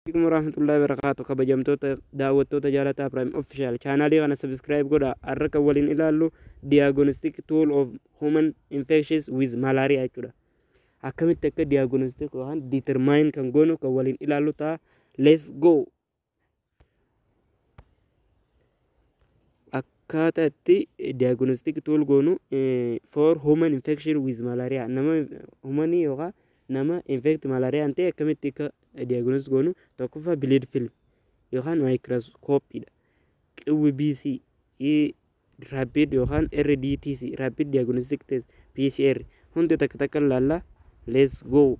Assalamualaikum warahmatullahi wabarakatuh. Kabajamtoota daawwattoota jaalataa Prime Official chaanaalii kana subscribe godha. Har'a waliin ilaallu diagnostic tool of human infections with malaria jechuudha. Akkamitti akka diagnostic waan determine kan goonu kan waliin ilaallu ta'a. Let's go. Akkaataa itti diagnostic tool goonu for human infection with malaria. Nama humanii yookaan nama infect malaria ante akkamitti akka diagnosis goonu tokkoffaa bleed film yookaan microscope dha. QBC rapid yookaan RDTC rapid diagnostic test PCR hundi takka laalla. Let's go.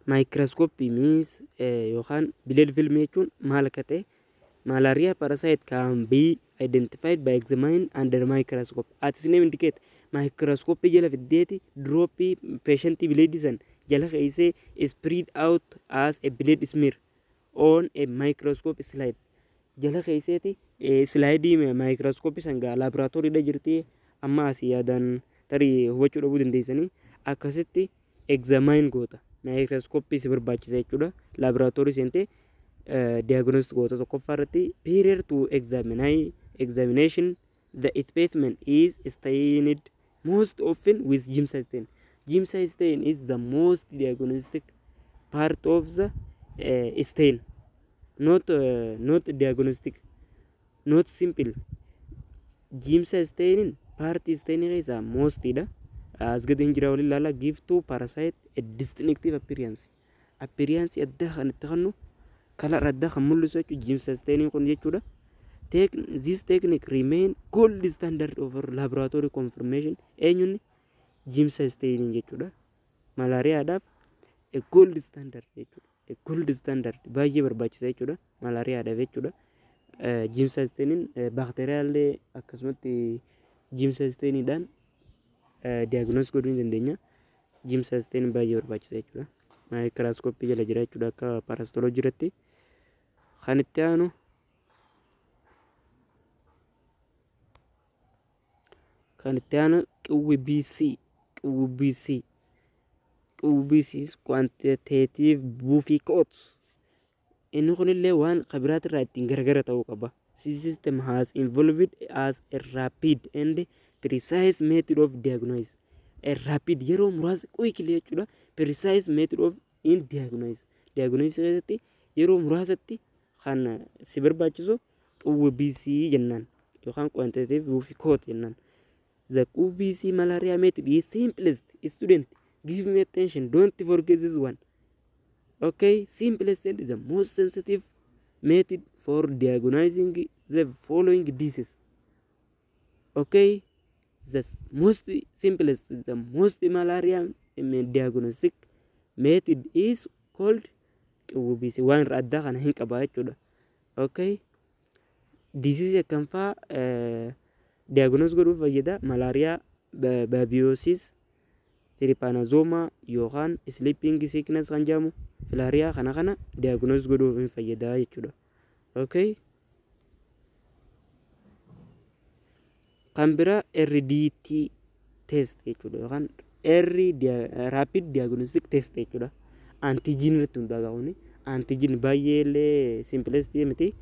Microscope means yookaan bleed film jechuun maal akka ta'e malaria parasite can be identified by examining under microscope. As its name indicate, microscope jala fiddeeti drop patient bleed san jala keeyse spread out as a bleed smear on a microscope slide. Jala keeyseeti slide microscope san gaa laboratory da jirti amma asii yaadan tarii hubachuu dhabuu dandeessanii akkasitti examine goota. Microscope si barbaachisa jechuudha. Laboratory seente diagnostic goota tokkoffaa irratti period to examination the specimen is stained most often with Giemsa stain. Giemsa stain is the most diagnostic part of the stain, not diagnostic, not simple. Giemsa stain part stain is the most ida as good injira wali lala give to parasite a distinctive appearance adda kan itti kala radda kan mul'isu jechuudha. Giemsa stain kun jechuudha. This technique remain gold standard over laboratory confirmation. Eenyuun Giemsa stain jechuudha. Malaria daaf a gold standard jechuudha. A gold standard baay'ee barbaachisa jechuudha. Malaria daaf jechuudha. Giemsa stain bakteeriyaalee akkasumatti Giemsa stain dhaan diagnosis godhuu dandeenya. Giemsa stain baay'ee barbaachisa jechuudha. Microscope jala jira jechuudha akka parasitoloojii irratti. Kan itti aanu QBC is quantitative buffy coats. Inni kunillee waan qabiraat irraa ittiin garagara ta'uu qaba. This system has evolved as a rapid and precise method of diagnosis. A rapid yeroo muraasa quickly jechuudha. Precise method of in diagnosis. Diagnosis keessatti yeroo muraasatti kan si barbaachisu QBC jennaan yookaan quantitative buffy coat jennaan. The QBC malaria method is simplest. Student, give me attention. Don't forget this one. Okay, simplest and the most sensitive method for diagnosing the following diseases. Okay, the most simplest, the most malaria diagnostic method is called QBC. One radda kana hin qaba jechuudha. Okay, disease kan fa diagnosis godhuuf fayyada. Malaria, babiosis, trypanosoma yookaan sleeping sickness kan jedhamu filaariyaa kana diagnosis godhuuf hin fayyada jechuudha. Okay, kan bira RDT test jechuudha yookaan rapid diagnostic test jechuudha. Antigen irratti hundaa'a. Antigen baay'ee simplest miti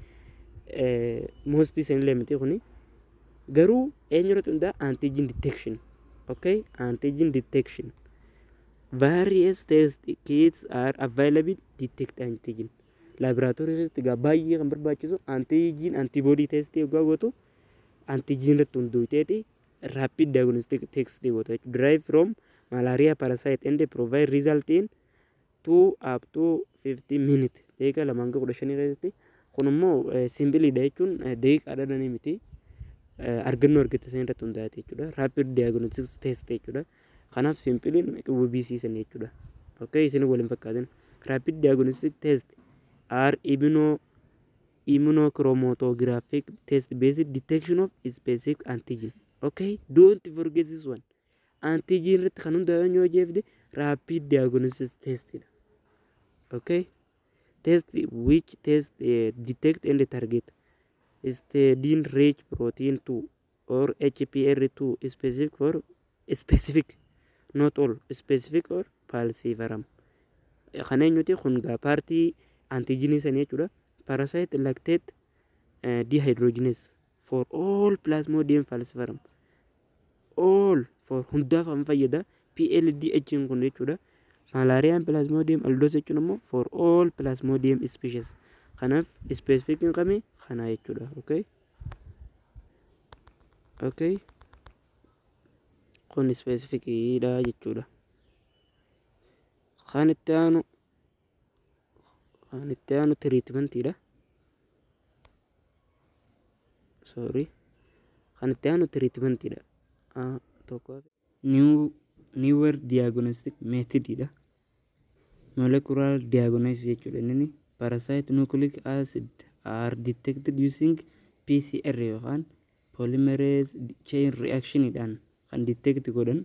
most senile miti kuni garuu eenyu irratti hundaa'a antigen detection. Okay, antigen detection. Various test kits are available detect antigen. Laboratory irratti baay'ee kan barbaachisu antigen antibody test yoo gootu antigen irratti hundaa'eeti rapid diagnostic test gootu derived from malaria parasite and provide result in 2 up to 50 minutes. Deeqa lamaan ga'u 15 irratti kun immoo simple dha jechuun deeqa dhadhanii miti. Argannoo argate san irratti hundaa'e jechuudha. Rapid diagnostic test jechuudha. Kanaaf simple QBC san jechuudha. Okay, isin waliin fakkaatan. Rapid diagnostic test are immunochromatographic test based detection of specific antigen. Okay, don't forget this one. Antigen irratti kan hundaa'e yoo jeefde rapid diagnostic test. Okay, test which test detect and target histidine rich protein 2 or HPR2 specific, not all, specific or falciparum. kana eenyuti kun gaa paartii antiijinii sanii jechuudha. Parasite lactate dehydrogenase for all plasmodium falciparum. All for hundaaf an fayyada. PLDH kun jechuudha. Malaariyaan plasmodium aldose jechuun immoo for all plasmodium species. Kanaaf specific hin qabne kana jechuudha. Okay. Kun specific dha jechuudha. Kan itti aanu treatment dha. Kan itti aanu treatment dha. Tokko newer diagnostic method dha. Molecular diagnosis jechuudha. Inni parasite nucleic acid are detected using PCR yookaan polymerase chain reaction dhaan kan detect godhan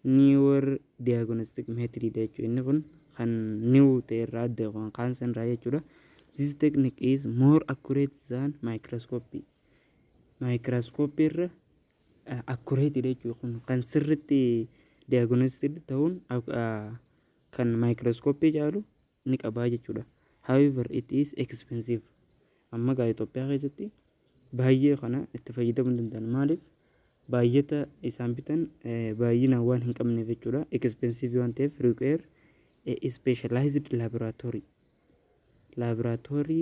newer diagnostic method dha jechuudha. Inni kun kan new ta'e irraa adda yookaan cancer irraa jechuudha. This technique is more accurate than microscopy. Microscopy irra accurate dha jechuudha. Kun kan sirriitti diagnostic ta'uun kan microscopy jaalu ni qabaa jechuudha. However, it is expensive. Amma gaa Itoophiyaa keessatti baay'ee kana itti fayyadamuu danda'an. Maaliif? Baay'ata isaan bitan baay'inaan waan hin qabneef jechuudha. Expensive waan ta'eef require a specialized laboratory. Laboratory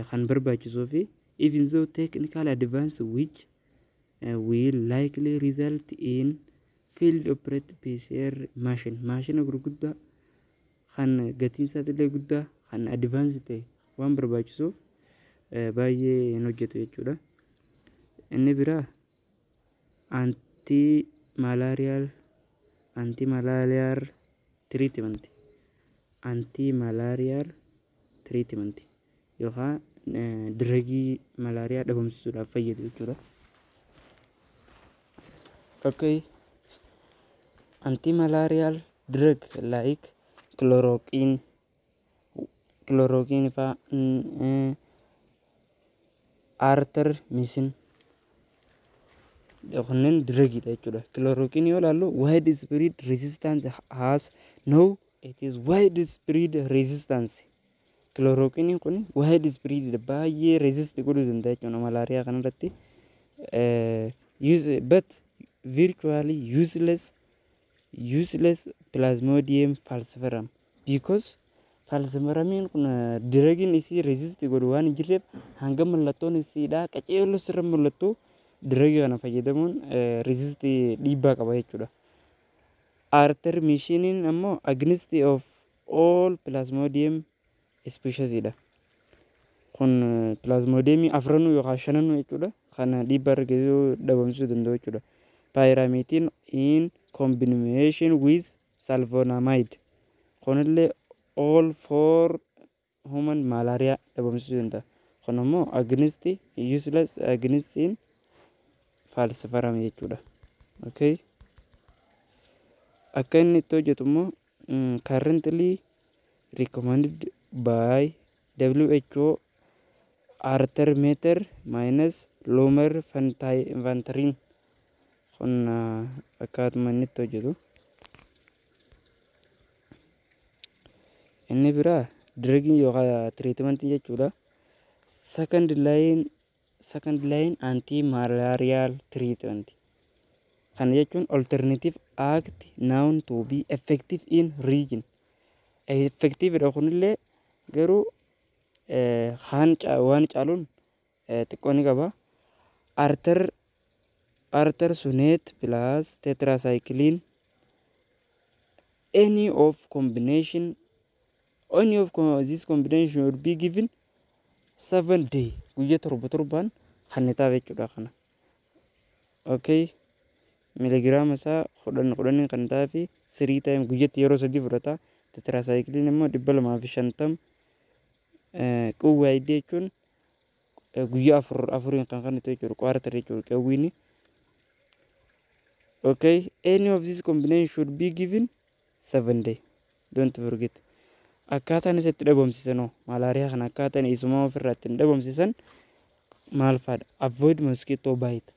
kan barbaachisuu fi even though technical advance which will likely result in field operated PCR machine gurguddaa kan gatiin isaatillee guddaa kan advance ta'e waan barbaachisuuf baay'ee hin hojjetu jechuudha. Inni biraa anti-malarial treatment yookaan diragii malaariyaa dhabamsiisuudhaaf fayyadu jechuudha. Okay. Anti-malarial drug like chloroquine artemisinin kunneen diragii dha jechuudha. Chloroquine yoo ilaallu widespread resistance has no, it is widespread resistance. Chloroquine kun widespread baay'ee resist godhuu danda'a jechuudha malaariyaa kanarratti. But virtually useless plasmodium falciparum because falciparumiin kun diragiin isii resist godhu waan hin jirreef hanga mallattoon isiidha qaceello sirra mul'attu diragii kana fayyadamuun resist dhiibbaa qaba jechuudha. Artemisinin ammoo against of all plasmodium species dha. Kun plasmodium afranuu yookaan shananuu jechuudha. Kana dhiibbaa argeessuu dhabamsiisuu danda'u jechuudha. Pyrimethamine in combination with sulfonamide. Kunillee all for human malaria dhabamsiisuu danda'a. Kun ammoo useless against in falciparum jechuudha. Okay. Akka inni itti hojjetu immoo currently recommended by WHO artemether minus lumefantrine. Kun akkaatuma inni itti hojjetu. Inni biraa diragii yookaan treatment jechuudha. Second line anti-malarial treatment. Kana jechuun alternative act known to be effective in region. Effective dha kunillee garuu waan caaluun xiqqoo ni qaba. Artesunate plus tetracycline any of this combination would be given 7 days. Guyyaa torbaan kan taa'e jechuudha kana. Okay. Miligiraama isaa 10 kan taa'e fi 3 time guyyaatti yeroo 3 fudhata. Tetracycline immoo 250 quwwaa jechuun guyyaa 4 kan ta'e jechuudha. Quarter jechuudha qawwiini. Okay, any of this combination should be given 7 days. Don't forget. Akkaataan isatti dhabamsiisan malaariyaa kana akkaataan isumaa ofirraa ittiin dhabamsiisan maal fa'aadha? Avoid mosquito bite.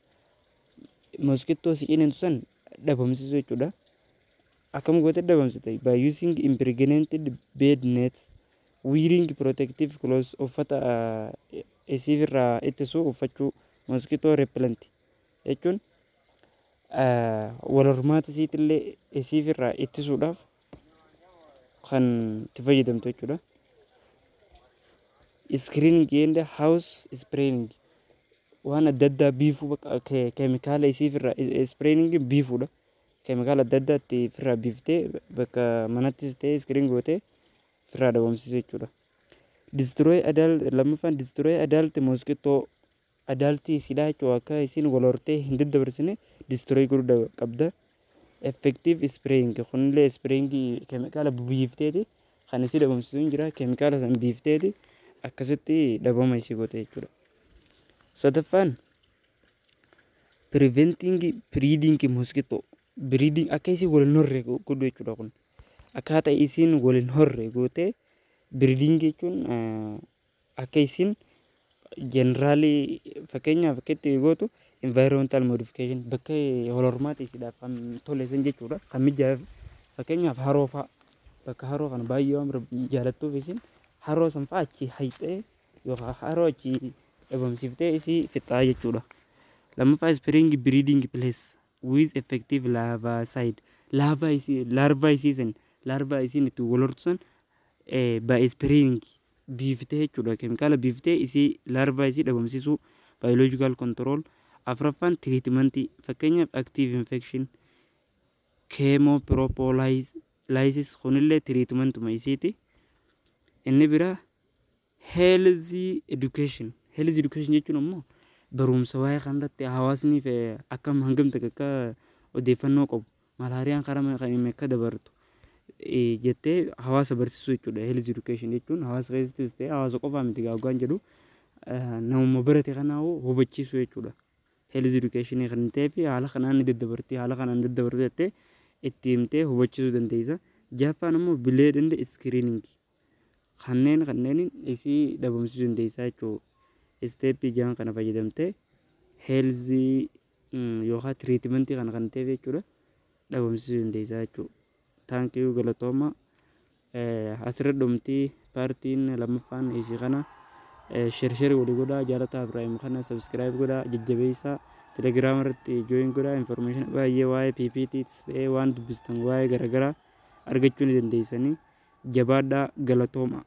Mosquito si'ineen san dhabamsiisuu jechuudha. akkam gootee dhabamsite by using impregnated bed nets, wearing protective clothes, uffata isiifirraa ittisu uffachuu, mosquito repellent jechuun wal hormaatisiitillee isiifirraa ittisuudhaaf kan itti fayyadamtu jechuudha. Screening and house spraying waan adda addaa biifuu keemikaala isiifirraa spraying biifuudha. Keemikaala adda addaa itti firraa biiftee bakka manattis ta'ee screen gootee firraa dhabamsiisu jechuudha. Destroy adult lammaffaan destroy adult mosquito adultii sidhaa jechuudha akka isiin wal hortee hin daddabarsine destroy godhuu qabda. Effective spraying kunillee spraying keemikaala biifteeti kan isii dhabamsiisu hin jira keemikaala san biifteeti akkasitti dhabama isii goote jechuudha. Sadaffaan preventing breeding mosquito breeding akka isiin wal hin horre godhu jechuudha. Kun akkaataa isiin wal hin horre gootee breeding jechuun akka isiin generally fakkeenyaaf akka itti gootu environmental modification bakka wal hormaata isiidhaaf kan tole san jechuudha. Kan mijaa'eef fakkeenyaaf haroo fa'a bakka haroo kana baay'ee waan jaalattuuf isiin haroo san fa'a achi hayxee yookaan haroo achi dhabamsiiftee isii fixaa jechuudha. Lammaffaa spring breeding place with effective larvicide larva isiin itti wal hortusan by spraying biiftee jechuudha. Keemikaala biiftee isii larva isii dhabamsiisuu biological control. Afraffaan treatment fakkeenyaaf active infection chemopropylaxis kunillee treatmentuma isiiti. Inni bira health education jechuun immoo barumsa waa'ee kanarratti hawaasni akkam hangamta akka odeeffannoo qabu malaariyaan karaa kamiin akka dabartu jettee hawaasa barsiisuu jechuudha. Health education jechuun hawaasa keessattis ta'e hawaasa qofaa miti gaaggaan jedhu namuma barate kanaa'u hubachiisuu jechuudha. Health education kan ta'eef haala kanaan ni daddabarti haala kanaan daddabartu jettee itti himtee hubachiisuu dandeessa. Jaffaan immoo bileed and screening kanneen isii dhabamsiisuu dandeessaa jechuudha. Steepii jaan kana fayyadamtee health yookaan treatment kana kan ta'eef jechuudha dhabamsiisuu dandeessaa jechuudha. Thank you galatooma. Asirra dhumtii paartiin lammaffaan isii kana share walii godhaa jaalataa Ibrahim kana subscribe godhaa jajjabeessaa telegram irratti join godhaa information baay'ee waa'ee PPT ta'ee waan dubbistan waa'ee garagaraa argachuu ni dandeessanii jabaadhaa galatooma.